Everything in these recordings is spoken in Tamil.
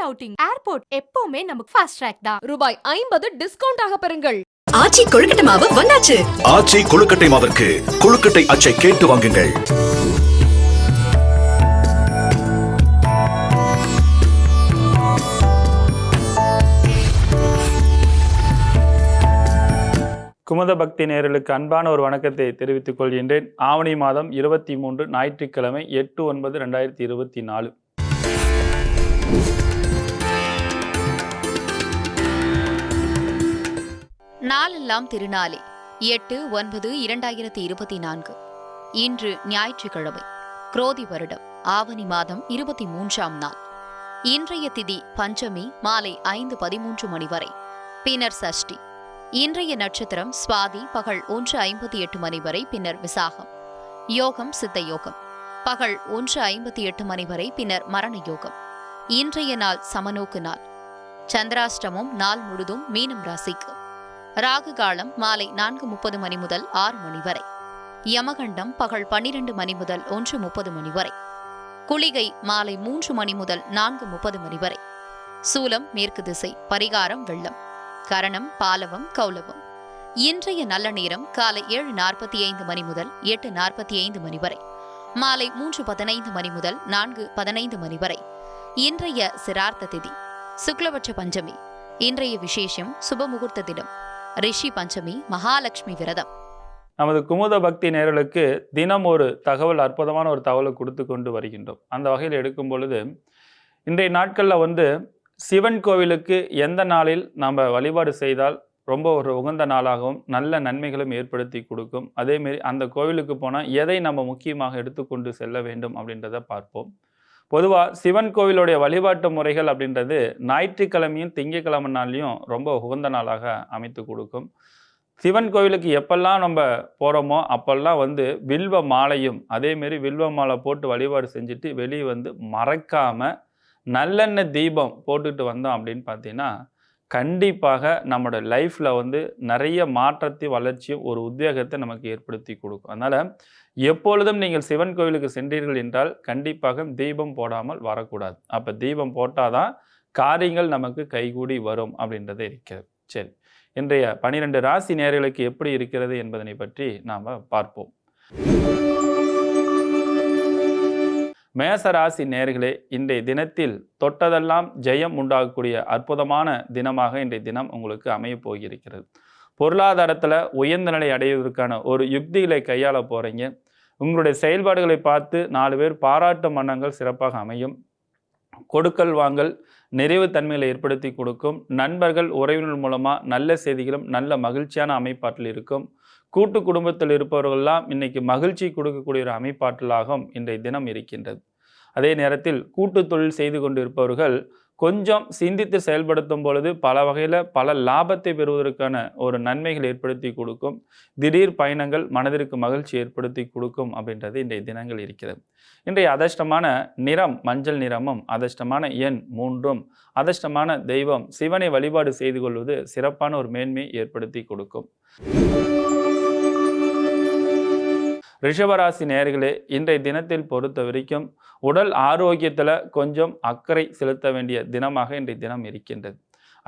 அவுட்டிங், ஏர்போர்ட் எப்பவுமே நமக்கு ஃபாஸ்ட் ட்ராக் தான். ரூபாய் 50 டிஸ்கவுண்ட் ஆக பெறுங்கள். ஆச்சி கொழுக்கட்டை மாவு வந்தாச்சு. ஆச்சி கொழுக்கட்டை மாவிற்கு கொழுக்கட்டை அச்சை கேட்டு வாங்குங்கள். குமுத பக்தி நேயர்களுக்கு அன்பான ஒரு வணக்கத்தை தெரிவித்துக் கொள்கின்றேன். ஆவணி மாதம் 23 ஞாயிற்றுக்கிழமை 8/9/2024. நாளெல்லாம் திருநாளே 8/9/2024. இன்று ஞாயிற்றுக்கிழமை, குரோதி வருடம் ஆவணி மாதம் 23ஆம் நாள். இன்றைய திதி பஞ்சமி மாலை 5:13 மணி வரை, பின்னர் சஷ்டி. இன்றைய நட்சத்திரம் சுவாதி பகல் 1:58 மணி வரை, பின்னர் விசாகம். யோகம் சித்த யோகம் பகல் 1:58 மணி வரை, பின்னர் மரண யோகம். இன்றைய நாள் சமநோக்கு நாள். சந்திராஷ்டமம் நாள் முழுதும் மீனம் ராசிக்கு. ராகு காலம் மாலை 4:30 மணி முதல் 6 மணி வரை. யமகண்டம் பகல் 12 மணி முதல் 1:30 மணி வரை. குளிகை மாலை 3 மணி முதல் 4:30 மணி வரை. சூலம் மேற்கு திசை. பரிகாரம் வெள்ளம். கரணம் பாலவம் கௌலவம். இன்றைய நல்ல நேரம் காலை 7:45 மணி முதல் 8:45 மணி வரை. மாலை 3:15 மணி முதல் 4:15 மணி வரை. இன்றைய சிரார்த்த திதி சுக்லபட்ச பஞ்சமி. இன்றைய விசேஷம் சுபமுகூர்த்த தினம், ரிஷி பஞ்சமி, மகாலட்சுமி விரதம். நமது குமுத பக்தி நேயர்களுக்கு தினம் ஒரு தகவல், அற்புதமான ஒரு தகவலை கொடுத்து கொண்டு வருகின்றோம். அந்த வகையில் எடுக்கும் பொழுது இன்றைய நாட்களில் சிவன் கோவிலுக்கு எந்த நாளில் நம்ம வழிபாடு செய்தால் ரொம்ப ஒரு உகந்த நாளாகவும் நல்ல நன்மைகளும் ஏற்படுத்தி கொடுக்கும், அதேமாரி அந்த கோவிலுக்கு போனால் எதை நம்ம முக்கியமாக எடுத்துக்கொண்டு செல்ல வேண்டும் அப்படின்றத பார்ப்போம். பொதுவாக சிவன் கோவிலுடைய வழிபாட்டு முறைகள் அப்படின்றது ஞாயிற்றுக்கிழமையும் திங்கக்கிழமை நாள்லையும் ரொம்ப உகந்த நாளாக அமைத்து கொடுக்கும். சிவன் கோவிலுக்கு எப்பெல்லாம் நம்ம போகிறோமோ அப்பெல்லாம் வில்வ மாலையும் அதேமாரி வில்வ மாலை போட்டு வழிபாடு செஞ்சுட்டு வெளியே மறக்காமல் நல்லெண்ணெய் தீபம் போட்டுட்டு வந்தோம் அப்படின்னு பார்த்தீங்கன்னா கண்டிப்பாக நம்மளோட லைஃப்பில் நிறைய மாற்றத்தை, வளர்ச்சியும் ஒரு உத்வேகத்தை நமக்கு ஏற்படுத்தி கொடுக்கும். அதனால் எப்பொழுதும் நீங்கள் சிவன் கோவிலுக்கு சென்றீர்கள் என்றால் கண்டிப்பாக தீபம் போடாமல் வரக்கூடாது. அப்போ தீபம் போட்டால் தான் காரியங்கள் நமக்கு கைகூடி வரும் அப்படின்றது இருக்கிறது. சரி, இன்றைய 12 ராசி நேயர்களுக்கு எப்படி இருக்கிறது என்பதனை பற்றி நாம் பார்ப்போம். மேசராசி நேயர்களே, இன்றைய தினத்தில் தொட்டதெல்லாம் ஜெயம் உண்டாகக்கூடிய அற்புதமான தினமாக இன்றைய தினம் உங்களுக்கு அமைய போகிறது. பொருளாதாரத்தில் உயர்ந்த நிலை அடைவதற்கான ஒரு யுக்திகளை கையாள போகிறீங்க. உங்களுடைய செயல்பாடுகளை பார்த்து 4 பேர் பாராட்டும் வண்ணங்கள் சிறப்பாக அமையும். கொடுக்கல் வாங்கல் நிறைவு தன்மைகளை ஏற்படுத்தி கொடுக்கும். நண்பர்கள் உறவினர் மூலமாக நல்ல செய்திகளும் நல்ல மகிழ்ச்சியான அமைப்பாற்றில் இருக்கும். கூட்டு குடும்பத்தில் இருப்பவர்களெல்லாம் இன்னைக்கு மகிழ்ச்சி கொடுக்கக்கூடிய ஒரு அமைப்பாற்றலாகவும் இன்றைய தினம் இருக்கின்றது. அதே நேரத்தில் கூட்டு தொழில் செய்து கொண்டு இருப்பவர்கள் கொஞ்சம் சிந்தித்து செயல்படுத்தும் பொழுது பல வகையில் பல லாபத்தை பெறுவதற்கான ஒரு நன்மைகள் ஏற்படுத்தி கொடுக்கும். திடீர் பயணங்கள் மனதிற்கு மகிழ்ச்சி ஏற்படுத்தி கொடுக்கும் அப்படின்றது இன்றைய தினங்கள் இருக்கிறது. இன்றைய அதிர்ஷ்டமான நிறம் மஞ்சள் நிறமும், அதிர்ஷ்டமான எண் 3ம், அதிர்ஷ்டமான தெய்வம் சிவனை வழிபாடு செய்து கொள்வது சிறப்பான ஒரு மேன்மையை ஏற்படுத்தி கொடுக்கும். ரிஷபராசி நேயர்களே, இன்றைய தினத்தில் பொறுத்த வரைக்கும் உடல் ஆரோக்கியத்தில் கொஞ்சம் அக்கறை செலுத்த வேண்டிய தினமாக இன்றைய தினம் இருக்கின்றது.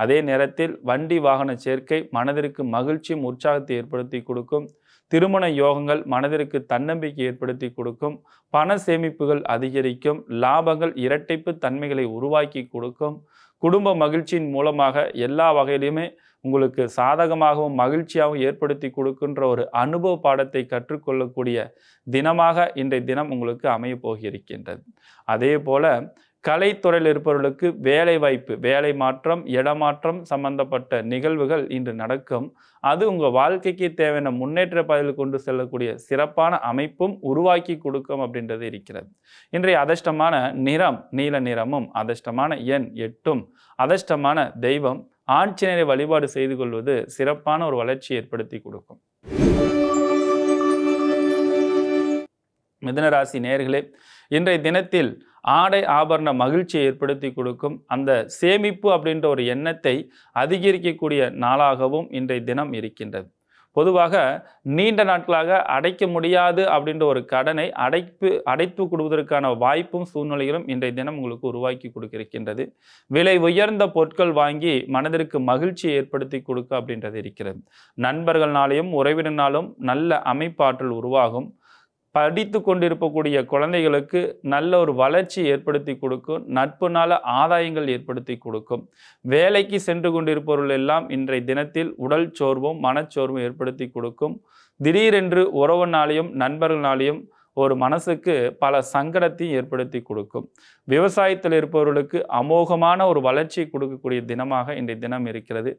அதே நேரத்தில் வண்டி வாகன சேர்க்கை மனதிற்கு மகிழ்ச்சியும் உற்சாகத்தை ஏற்படுத்தி கொடுக்கும். திருமண யோகங்கள் மனதிற்கு தன்னம்பிக்கை ஏற்படுத்தி கொடுக்கும். பண சேமிப்புகள் அதிகரிக்கும். லாபங்கள் இரட்டைப்பு தன்மைகளை உருவாக்கி கொடுக்கும். குடும்ப மகிழ்ச்சியின் மூலமாக எல்லா வகையிலுமே உங்களுக்கு சாதகமாகவும் மகிழ்ச்சியாகவும் ஏற்படுத்தி கொடுக்கின்ற ஒரு அனுபவ பாடத்தை கற்றுக்கொள்ளக்கூடிய தினமாக இன்றைய தினம் உங்களுக்கு அமைய போகிருக்கின்றது. அதே போல கலைத்துறையில் இருப்பவர்களுக்கு வேலை வாய்ப்பு, வேலை மாற்றம், இடமாற்றம் சம்பந்தப்பட்ட நிகழ்வுகள் இன்று நடக்கும். அது உங்கள் வாழ்க்கைக்கு தேவையான முன்னேற்ற பாதையில் கொண்டு செல்லக்கூடிய சிறப்பான அமைப்பும் உருவாக்கி கொடுக்கும் அப்படின்றது இருக்கிறது. இன்றைய அதிர்ஷ்டமான நிறம் நீல நிறமும், அதிர்ஷ்டமான எண் 8ம், அதிர்ஷ்டமான தெய்வம் ஆஞ்சநேயரை வழிபாடு செய்து கொள்வது சிறப்பான ஒரு வளர்ச்சி ஏற்படுத்தி கொடுக்கும். மிதுனராசி நேயர்களே, இன்றைய தினத்தில் ஆடை ஆபரண மகிழ்ச்சியை ஏற்படுத்தி கொடுக்கும். அந்த சேமிப்பு அப்படின்ற ஒரு எண்ணத்தை அதிகரிக்கக்கூடிய நாளாகவும் இன்றைய தினம் இருக்கின்றது. பொதுவாக நீண்ட நாட்களாக அடைக்க முடியாது அப்படின்ற ஒரு கடனை அடைத்து கொடுவதற்கான வாய்ப்பும் சூழ்நிலைகளும் இன்றைய தினம் உங்களுக்கு உருவாக்கி கொடுக்கிருக்கின்றது. விலை உயர்ந்த பொருட்கள் வாங்கி மனதிற்கு மகிழ்ச்சியை ஏற்படுத்தி கொடுக்க அப்படின்றது இருக்கிறது. நண்பர்களாலும் உறவினராலும் நல்ல அமைப்பாற்றல் உருவாகும். படித்து கொண்டிருக்கக்கூடிய குழந்தைகளுக்கு நல்ல ஒரு வளர்ச்சி ஏற்படுத்தி கொடுக்கும். நட்புனால ஆதாயங்கள் ஏற்படுத்தி கொடுக்கும். வேலைக்கு சென்று கொண்டிருப்பவர்கள் எல்லாம் இன்றைய தினத்தில் உடல் சோர்வும் மனச்சோர்வும் ஏற்படுத்தி கொடுக்கும். திடீரென்று உறவுனாலையும் நண்பர்களாலையும் ஒரு மனசுக்கு பல சங்கடத்தையும் ஏற்படுத்தி கொடுக்கும். விவசாயத்தில் இருப்பவர்களுக்கு அமோகமான ஒரு வளர்ச்சியை கொடுக்கக்கூடிய தினமாக இன்றைய தினம் இருக்கிறது.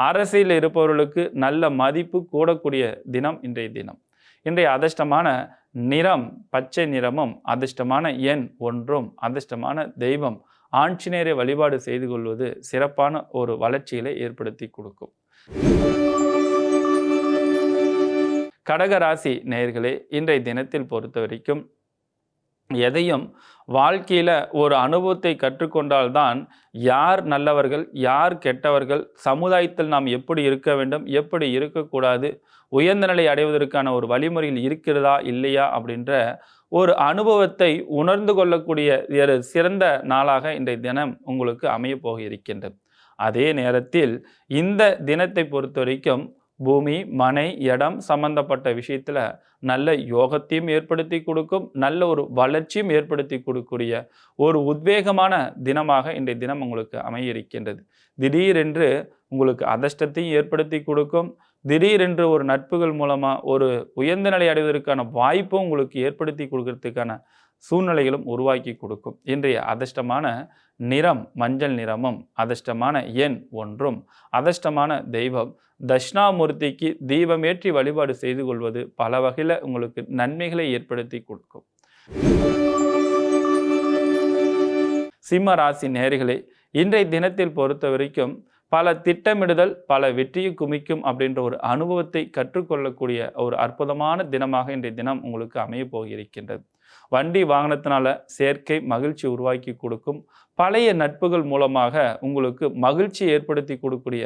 அரசியல் இருப்பவர்களுக்கு நல்ல மதிப்பு கூடக்கூடிய தினம் இன்றைய தினம். இன்றைய அதிர்ஷ்டமான நிறம் பச்சை நிறமும், அதிர்ஷ்டமான எண் 1, அதிர்ஷ்டமான தெய்வம் ஆஞ்சநேயரை வழிபாடு செய்து கொள்வது சிறப்பான ஒரு வளர்ச்சிகளை ஏற்படுத்தி கொடுக்கும். கடகராசி நேயர்களே, இன்றைய தினத்தில் பொறுத்த வரைக்கும் எதையும் வாழ்க்கையில் ஒரு அனுபவத்தை கற்றுக்கொண்டால்தான் யார் நல்லவர்கள் யார் கெட்டவர்கள், சமுதாயத்தில் நாம் எப்படி இருக்க வேண்டும் எப்படி இருக்கக்கூடாது, உயர்ந்த நிலை அடைவதற்கான ஒரு வழிமுறையில் இருக்கிறதா இல்லையா அப்படின்ற ஒரு அனுபவத்தை உணர்ந்து கொள்ளக்கூடிய ஒரு சிறந்த நாளாக இன்றைய தினம் உங்களுக்கு அமைய போக இருக்கின்றது. அதே நேரத்தில் இந்த தினத்தை பொறுத்த வரைக்கும் பூமி மனை இடம் சம்பந்தப்பட்ட விஷயத்தில் நல்ல யோகத்தையும் ஏற்படுத்தி கொடுக்கும். நல்ல ஒரு வளர்ச்சியும் ஏற்படுத்தி கொடுக்கக்கூடிய ஒரு உத்வேகமான தினமாக இன்றைய தினம் உங்களுக்கு அமைய இருக்கின்றது. திடீரென்று உங்களுக்கு அதிர்ஷ்டத்தையும் ஏற்படுத்தி கொடுக்கும். திடீரென்று ஒரு நட்புகள் மூலமாக ஒரு உயர்ந்த நிலை அடைவதற்கான வாய்ப்பும் உங்களுக்கு ஏற்படுத்தி கொடுக்கறதுக்கான சூழ்நிலைகளும் உருவாக்கி கொடுக்கும். இன்றைய அதிர்ஷ்டமான நிறம் மஞ்சள் நிறமும், அதிர்ஷ்டமான எண் 1, அதிர்ஷ்டமான தெய்வம் தட்சிணாமூர்த்திக்கு தீபமேற்றி வழிபாடு செய்து கொள்வது பல வகையில் உங்களுக்கு நன்மைகளை ஏற்படுத்தி கொடுக்கும். சிம்ம ராசி நேயர்களே, இன்றைய தினத்தில் பொறுத்த வரைக்கும் பல திட்டமிடுதல் பல வெற்றியை குமிக்கும் அப்படின்ற ஒரு அனுபவத்தை கற்றுக்கொள்ளக்கூடிய ஒரு அற்புதமான தினமாக இன்றைய தினம் உங்களுக்கு அமைய போகிருக்கின்றது. வண்டி வாகனத்தினால சேர்க்கை மகிழ்ச்சி உருவாக்கி கொடுக்கும். பழைய நட்புகள் மூலமாக உங்களுக்கு மகிழ்ச்சி ஏற்படுத்தி கொடுக்கக்கூடிய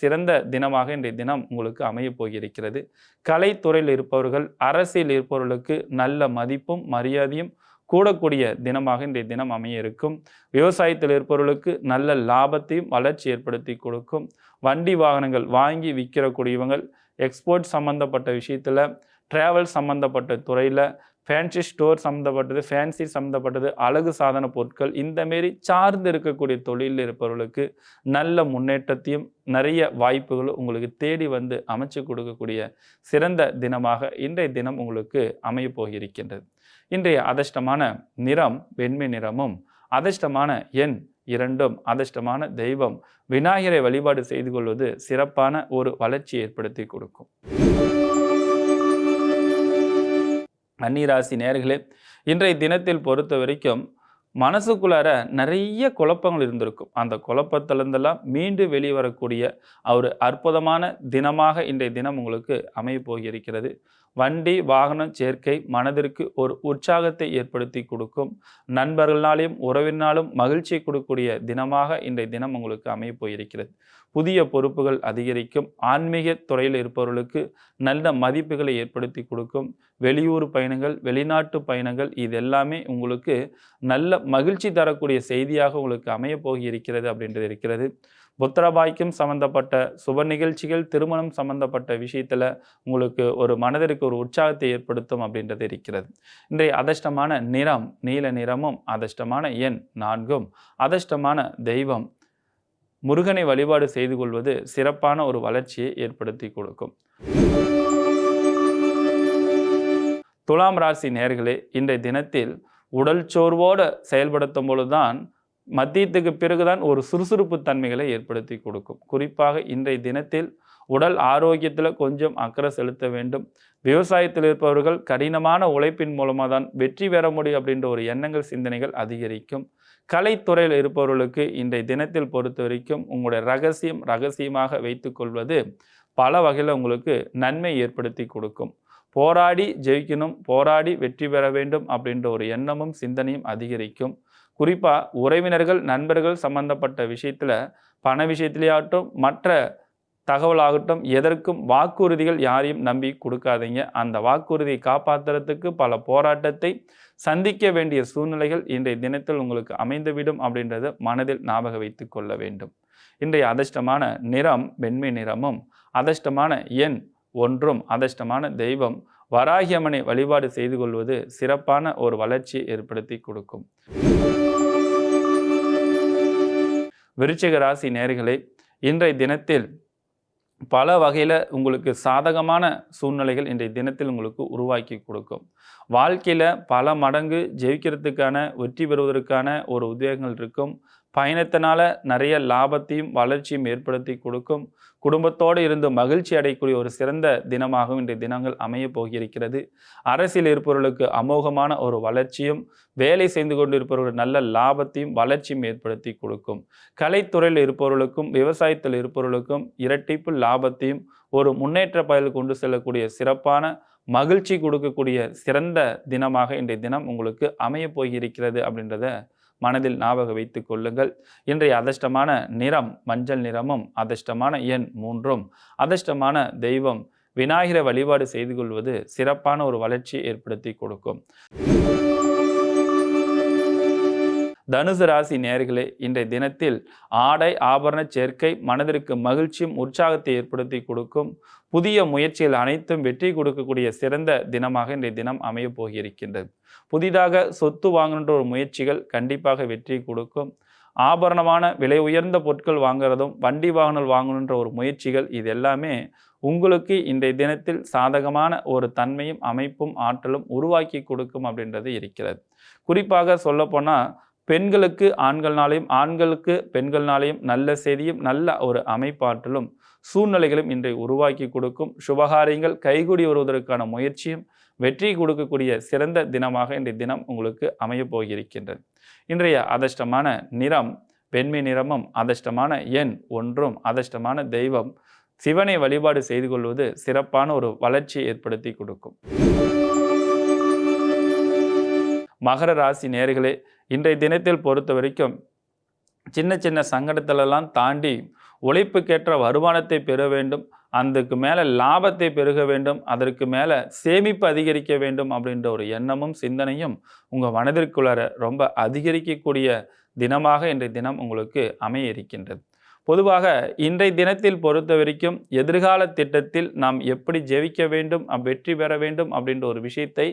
சிறந்த தினமாக இன்றைய தினம் உங்களுக்கு அமைய போகிருக்கிறது. கலைத்துறையில் இருப்பவர்கள் அரசியல் இருப்பவர்களுக்கு நல்ல மதிப்பும் மரியாதையும் கூடக்கூடிய தினமாக இன்றைய தினம் அமைய இருக்கும். விவசாயத்தில் இருப்பவர்களுக்கு நல்ல லாபத்தையும் வளர்ச்சி ஏற்படுத்தி கொடுக்கும். வண்டி வாகனங்கள் வாங்கி விற்கிறக்கூடியவங்கள் எக்ஸ்போர்ட் சம்மந்தப்பட்ட விஷயத்தில், ட்ராவல் சம்மந்தப்பட்ட துறையில், ஃபேன்சி ஸ்டோர் சம்மந்தப்பட்டது, ஃபேன்சி சம்மந்தப்பட்டது, அழகு சாதன பொருட்கள், இந்தமாரி சார்ந்து இருக்கக்கூடிய தொழிலில் இருப்பவர்களுக்கு நல்ல முன்னேற்றத்தையும் நிறைய வாய்ப்புகளும் உங்களுக்கு தேடி வந்து அமைச்சு கொடுக்கக்கூடிய சிறந்த தினமாக இன்றைய தினம் உங்களுக்கு அமைய போகிருக்கின்றது. இன்றைய அதிர்ஷ்டமான நிறம் வெண்மை நிறமும், அதிர்ஷ்டமான எண் 2, அதிர்ஷ்டமான தெய்வம் விநாயகரை வழிபாடு செய்து கொள்வது சிறப்பான ஒரு வளர்ச்சியை ஏற்படுத்தி கொடுக்கும். கன்னிராசி நேயர்களே, இன்றைய தினத்தில் பொறுத்த வரைக்கும் மனசுக்குள்ளார நிறைய குழப்பங்கள் இருந்திருக்கும். அந்த குழப்பத்திலிருந்தெல்லாம் மீண்டு வெளிவரக்கூடிய ஒரு அற்புதமான தினமாக இன்றைய தினம் உங்களுக்கு அமைய போகிருக்கிறது. வண்டி வாகனம் சேர்க்கை மனதிற்கு ஒரு உற்சாகத்தை ஏற்படுத்தி கொடுக்கும். நண்பர்களாலும் உறவினாலும் மகிழ்ச்சியை கொடுக்கக்கூடிய தினமாக இன்றைய தினம் உங்களுக்கு அமைய போயிருக்கிறது. புதிய பொறுப்புகள் அதிகரிக்கும். ஆன்மீக துறையில் இருப்பவர்களுக்கு நல்ல மதிப்புகளை ஏற்படுத்தி கொடுக்கும். வெளியூர் பயணங்கள் வெளிநாட்டு பயணங்கள் இதெல்லாமே உங்களுக்கு நல்ல மகிழ்ச்சி தரக்கூடிய செய்தியாக உங்களுக்கு அமைய போகி இருக்கிறது அப்படின்றது இருக்கிறது. புத்திரபாய்க்கும் சம்பந்தப்பட்ட சுப நிகழ்ச்சிகள் திருமணம் சம்பந்தப்பட்ட விஷயத்தில் உங்களுக்கு ஒரு மனதிற்கு ஒரு உற்சாகத்தை ஏற்படுத்தும் அப்படின்றது இருக்கிறது. இன்றைய அதிர்ஷ்டமான நிறம் நீல நிறமும், அதிர்ஷ்டமான எண் 4, அதிர்ஷ்டமான தெய்வம் முருகனை வழிபாடு செய்து கொள்வது சிறப்பான ஒரு வளர்ச்சியை ஏற்படுத்தி கொடுக்கும். துலாம் ராசி நேயர்களே, இன்றைய தினத்தில் உடல் சோர்வோடு செயல்படுத்தும் பொழுதுதான் மத்தியத்துக்கு பிறகுதான் ஒரு சுறுசுறுப்பு தன்மைகளை ஏற்படுத்தி கொடுக்கும். குறிப்பாக இன்றைய தினத்தில் உடல் ஆரோக்கியத்தில் கொஞ்சம் அக்கறை செலுத்த வேண்டும். விவசாயத்தில் இருப்பவர்கள் கடினமான உழைப்பின் மூலமாக தான் வெற்றி பெற முடியும் அப்படின்ற ஒரு எண்ணங்கள் சிந்தனைகள் அதிகரிக்கும். கலைத்துறையில் இருப்பவர்களுக்கு இன்றைய தினத்தில் பொறுத்த வரைக்கும் உங்களுடைய ரகசியமாக வைத்துக்கொள்வது பல வகையில் உங்களுக்கு நன்மை ஏற்படுத்தி கொடுக்கும். போராடி ஜெயிக்கணும், போராடி வெற்றி பெற வேண்டும் அப்படின்ற ஒரு எண்ணமும் சிந்தனையும் அதிகரிக்கும். குறிப்பாக உறவினர்கள் நண்பர்கள் சம்பந்தப்பட்ட விஷயத்தில் பண விஷயத்திலேயாட்டும் மற்ற தகவலாகட்டும், எதற்கும் வாக்குறுதிகள் யாரையும் நம்பி கொடுக்காதீங்க. அந்த வாக்குறுதியை காப்பாற்றுறதுக்கு பல போராட்டத்தை சந்திக்க வேண்டிய சூழ்நிலைகள் இன்றைய தினத்தில் உங்களுக்கு அமைந்துவிடும் அப்படின்றத மனதில் ஞாபகம் வைத்து கொள்ள வேண்டும். இன்றைய அதிர்ஷ்டமான நிறம் வெண்மை நிறமும், அதிர்ஷ்டமான எண் 1, அதிர்ஷ்டமான தெய்வம் வராகியம்மனை வழிபாடு செய்து கொள்வது சிறப்பான ஒரு வளர்ச்சியை ஏற்படுத்தி கொடுக்கும். விருச்சிக ராசி நேயர்களே, இன்றைய தினத்தில் பல வகையில் உங்களுக்கு சாதகமான சூழ்நிலைகள் இன்றைய தினத்தில் உங்களுக்கு உருவாக்கி கொடுக்கும். வாழ்க்கையில் பல மடங்கு ஜெயிக்கிறதுக்கான, வெற்றி பெறுவதற்கான ஒரு உத்வேகங்கள் இருக்கும். பயணத்தினால நிறைய லாபத்தையும் வளர்ச்சியும் ஏற்படுத்தி கொடுக்கும். குடும்பத்தோடு இருந்து மகிழ்ச்சி அடையக்கூடிய ஒரு சிறந்த தினமாகவும் இன்றைய தினங்கள் அமைய போகிறது. அரசியல் இருப்பவர்களுக்கு அமோகமான ஒரு வளர்ச்சியும், வேலை செய்து கொண்டு இருப்பவர்கள் நல்ல லாபத்தையும் வளர்ச்சியும் ஏற்படுத்தி கொடுக்கும். கலைத்துறையில் இருப்பவர்களுக்கும் விவசாயத்தில் இருப்பவர்களுக்கும் இரட்டிப்பு லாபத்தையும் ஒரு முன்னேற்ற பயல் கொண்டு செல்லக்கூடிய சிறப்பான மகிழ்ச்சி கொடுக்கக்கூடிய சிறந்த தினமாக இன்றைய தினம் உங்களுக்கு அமைய போகிறது அப்படின்றத மனதில் ஞாபகம் வைத்துக் கொள்ளுங்கள். இன்றைய அதிர்ஷ்டமான நிறம் மஞ்சள் நிறமும், அதிர்ஷ்டமான எண் 3, அதிர்ஷ்டமான தெய்வம் விநாயகரை வழிபாடு செய்து கொள்வது சிறப்பான ஒரு வளர்ச்சியை ஏற்படுத்தி கொடுக்கும். தனுசு ராசி நேயர்களே, இன்றைய தினத்தில் ஆடை ஆபரண சேர்க்கை மனதிற்கு மகிழ்ச்சியும் உற்சாகத்தை ஏற்படுத்தி கொடுக்கும். புதிய முயற்சிகள் அனைத்தும் வெற்றி கொடுக்கக்கூடிய சிறந்த தினமாக இன்றைய தினம் அமைய போகியிருக்கின்றது. புதிதாக சொத்து வாங்குகின்ற ஒரு முயற்சிகள் கண்டிப்பாக வெற்றி கொடுக்கும். ஆபரணமான விலை உயர்ந்த பொருட்கள் வாங்குறதும், வண்டி வாகனம் வாங்கணுன்ற ஒரு முயற்சிகள், இது எல்லாமே உங்களுக்கு இன்றைய தினத்தில் சாதகமான ஒரு தன்மையும் அமைப்பும் ஆற்றலும் உருவாக்கி கொடுக்கும் அப்படின்றது இருக்கிறது. குறிப்பாக சொல்லப்போனால் பெண்களுக்கு ஆண்கள்னாலையும், ஆண்களுக்கு பெண்கள்னாலையும் நல்ல செய்தியும் நல்ல ஒரு அமைப்பாற்றலும் சூழ்நிலைகளும் இன்றைய உருவாக்கி கொடுக்கும். சுபகாரியங்கள் கைகூடி வருவதற்கான முயற்சியும் வெற்றி கொடுக்கக்கூடிய சிறந்த தினமாக இன்றைய தினம் உங்களுக்கு அமைய போகியிருக்கின்றது. இன்றைய அதிர்ஷ்டமான நிறம் வெண்மை நிறமும், அதிர்ஷ்டமான எண் 1, அதிர்ஷ்டமான தெய்வம் சிவனை வழிபாடு செய்து கொள்வது சிறப்பான ஒரு வளர்ச்சியை ஏற்படுத்தி கொடுக்கும். மகர ராசி நேயர்களே, இன்றைய தினத்தில் பொறுத்த வரைக்கும் சின்ன சின்ன சங்கடத்திலெல்லாம் தாண்டி உழைப்புக்கேற்ற வருமானத்தை பெற வேண்டும், அதுக்கு மேலே லாபத்தை பெருக வேண்டும், அதற்கு மேலே சேமிப்பு அதிகரிக்க வேண்டும் அப்படின்ற ஒரு எண்ணமும் சிந்தனையும் உங்கள் மனதிற்குள்ளார ரொம்ப அதிகரிக்கக்கூடிய தினமாக இன்றைய தினம் உங்களுக்கு அமைய இருக்கின்றது. பொதுவாக இன்றைய தினத்தில் பொறுத்த வரைக்கும் எதிர்கால திட்டத்தில் நாம் எப்படி ஜெயிக்க வேண்டும், வெற்றி பெற வேண்டும் அப்படின்ற ஒரு விஷயத்தை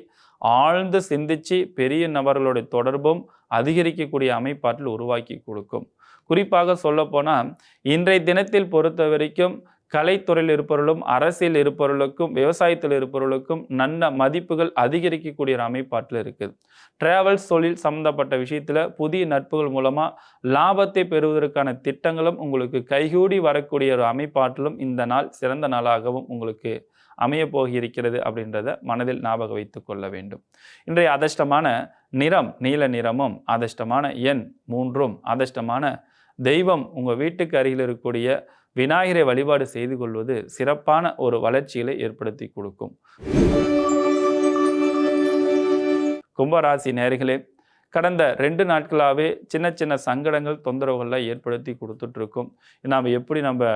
ஆழ்ந்து சிந்தித்து பெரிய நபர்களுடைய தொடர்பும் அதிகரிக்கக்கூடிய அமைப்பாற்றில் உருவாக்கி கொடுக்கும். குறிப்பாக சொல்லப்போனால் இன்றைய தினத்தில் பொறுத்த வரைக்கும் கலைத்துறையில் இருப்பவர்களும், அரசியல் இருப்பவர்களுக்கும், விவசாயத்தில் இருப்பவர்களுக்கும் நல்ல மதிப்புகள் அதிகரிக்கக்கூடிய ஒரு அமைப்பாற்றில் இருக்குது. டிராவல்ஸ் தொழில் சம்மந்தப்பட்ட விஷயத்தில் புதிய நட்புகள் மூலமாக லாபத்தை பெறுவதற்கான திட்டங்களும் உங்களுக்கு கைகூடி வரக்கூடிய ஒரு அமைப்பாற்றிலும் இந்த நாள் சிறந்த நாளாகவும் உங்களுக்கு அமைய போகிறது அப்படின்றத மனதில் ஞாபகம் வைத்து கொள்ள வேண்டும். இன்றைய அதிர்ஷ்டமான நிறம் நீல நிறமும், அதிர்ஷ்டமான எண் 3, அதிர்ஷ்டமான தெய்வம் உங்கள் வீட்டுக்கு அருகில் இருக்கக்கூடிய விநாயகரை வழிபாடு செய்து கொள்வது சிறப்பான ஒரு வளர்ச்சிகளை ஏற்படுத்தி கொடுக்கும். கும்பராசி நேயர்களே, கடந்த 2 நாட்களாகவே சின்ன சின்ன சங்கடங்கள் தொந்தரவுகளை ஏற்படுத்தி கொடுத்துட்ருக்கும். நாம் எப்படி நம்ம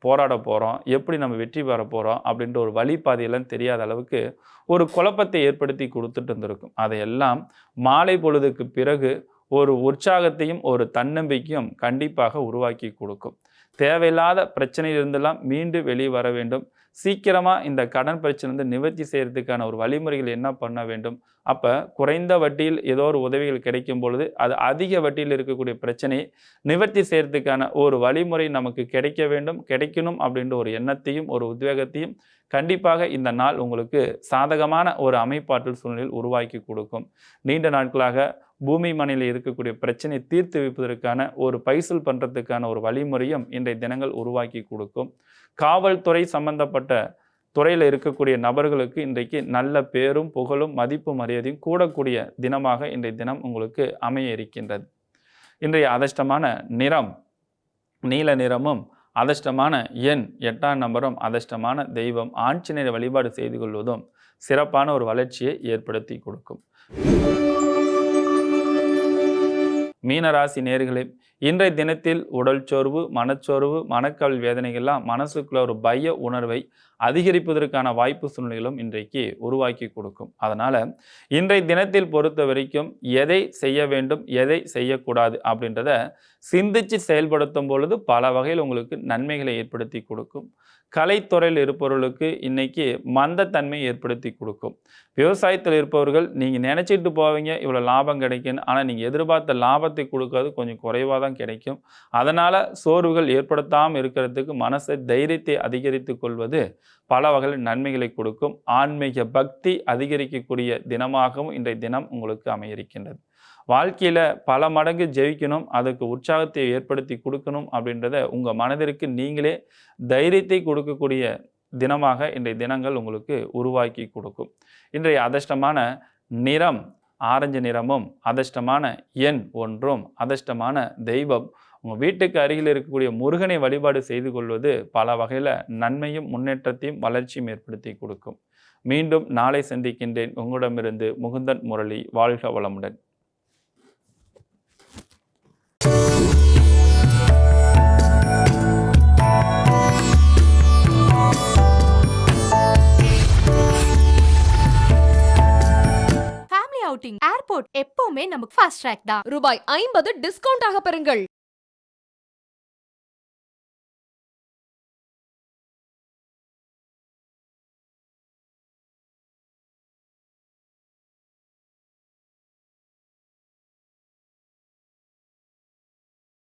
போராட போகிறோம், எப்படி நம்ம வெற்றி பெற போகிறோம் அப்படின்ற ஒரு வழிபாதையெல்லாம் தெரியாத அளவுக்கு ஒரு குழப்பத்தை ஏற்படுத்தி கொடுத்துட்டு இருந்திருக்கும். அதையெல்லாம் மாலை பொழுதுக்கு பிறகு ஒரு உற்சாகத்தையும் ஒரு தன்னம்பிக்கையும் கண்டிப்பாக உருவாக்கி கொடுக்கும். தேவையில்லாத பிரச்சனையிலிருந்தெல்லாம் மீண்டு வெளியே வர வேண்டும். சீக்கிரமாக இந்த கடன் பிரச்சனை நிவர்த்தி செய்கிறதுக்கான ஒரு வழிமுறைகள் என்ன பண்ண வேண்டும். அப்போ குறைந்த வட்டியில் ஏதோ ஒரு உதவிகள் கிடைக்கும் பொழுது அது அதிக வட்டியில் இருக்கக்கூடிய பிரச்சனையை நிவர்த்தி செய்கிறதுக்கான ஒரு வழிமுறை நமக்கு கிடைக்க வேண்டும், கிடைக்கணும் அப்படின்ற ஒரு எண்ணத்தையும் ஒரு உத்வேகத்தையும் கண்டிப்பாக இந்த நாள் உங்களுக்கு சாதகமான ஒரு அமைப்பாற்றல் சூழ்நிலையில் உருவாக்கி கொடுக்கும். நீண்ட நாட்களாக பூமி மனையில் இருக்கக்கூடிய பிரச்சனை தீர்த்து வைப்பதற்கான ஒரு பைசல் பண்ணுறதுக்கான ஒரு வழிமுறையும் இன்றைய தினங்கள் உருவாக்கி கொடுக்கும். காவல்துறை சம்பந்தப்பட்ட துறையில் இருக்கக்கூடிய நபர்களுக்கு இன்றைக்கு நல்ல பேரும் புகழும் மதிப்பு மரியாதையும் கூடக்கூடிய தினமாக இன்றைய தினம் உங்களுக்கு அமைய இருக்கின்றது. இன்றைய அதிர்ஷ்டமான நிறம் நீல நிறமும், அதிர்ஷ்டமான எண் 8ஆம் நம்பரும், அதிர்ஷ்டமான தெய்வம் ஆஞ்சநேயரை வழிபாடு செய்து கொள்வதும் சிறப்பான ஒரு வளர்ச்சியை ஏற்படுத்தி கொடுக்கும். மீனராசி நேயர்களே, இன்றைய தினத்தில் உடல் சோர்வு, மனச்சோர்வு, மனக்கவல் வேதனைகள்லாம் மனசுக்குள்ள ஒரு பய உணர்வை அதிகரிப்பதற்கான வாய்ப்பு சூழ்நிலைகளும் இன்றைக்கு உருவாக்கி கொடுக்கும். அதனால இன்றைய தினத்தில் பொறுத்த வரைக்கும் எதை செய்ய வேண்டும், எதை செய்யக்கூடாது அப்படின்றத சிந்திச்சு செயல்படுத்தும் பொழுது பல வகையில் உங்களுக்கு நன்மைகளை ஏற்படுத்தி கொடுக்கும். கலைத்துறையில் இருப்பவர்களுக்கு இன்னைக்கு மந்தத்தன்மை ஏற்படுத்தி கொடுக்கும். விவசாயத்தில் இருப்பவர்கள் நீங்கள் நினச்சிட்டு போவீங்க இவ்வளோ லாபம் கிடைக்கும், ஆனால் நீங்கள் எதிர்பார்த்த லாபத்தை கொடுக்காது கொஞ்சம் குறைவாக தான் கிடைக்கும். அதனால் சோர்வுகள் ஏற்படுத்தாமல் இருக்கிறதுக்கு மனசை தைரியத்தை அதிகரித்து கொள்வது பல வகையில் நன்மைகளை கொடுக்கும். ஆன்மீக பக்தி அதிகரிக்கக்கூடிய தினமாகவும் இன்றைய தினம் உங்களுக்கு அமையிருக்கின்றது. வாழ்க்கையில் பல மடங்கு ஜெயிக்கணும், அதுக்கு உற்சாகத்தை ஏற்படுத்தி கொடுக்கணும் அப்படின்றத உங்கள் மனதிற்கு நீங்களே தைரியத்தை கொடுக்கக்கூடிய தினமாக இன்றைய தினங்கள் உங்களுக்கு உருவாக்கி கொடுக்கும். இன்றைய அதிர்ஷ்டமான நிறம் ஆரஞ்சு நிறமும், அதிர்ஷ்டமான எண் 1, அதிர்ஷ்டமான தெய்வம் உங்கள் வீட்டுக்கு அருகில் இருக்கக்கூடிய முருகனை வழிபாடு செய்து கொள்வது பல வகையில் நன்மையும் முன்னேற்றத்தையும் வளர்ச்சியும் ஏற்படுத்தி கொடுக்கும். மீண்டும் நாளை சந்திக்கின்றேன். உங்களிடமிருந்து முகுந்தன் முரளி. வாழ்க வளமுடன். ஃபேமிலி அவுட்டிங், ஏர்போர்ட் எப்பவுமே நமக்கு ஃபாஸ்ட் ட்ராக் தான். ரூபாய் 50 டிஸ்கவுண்ட் ஆக பெறுங்கள்.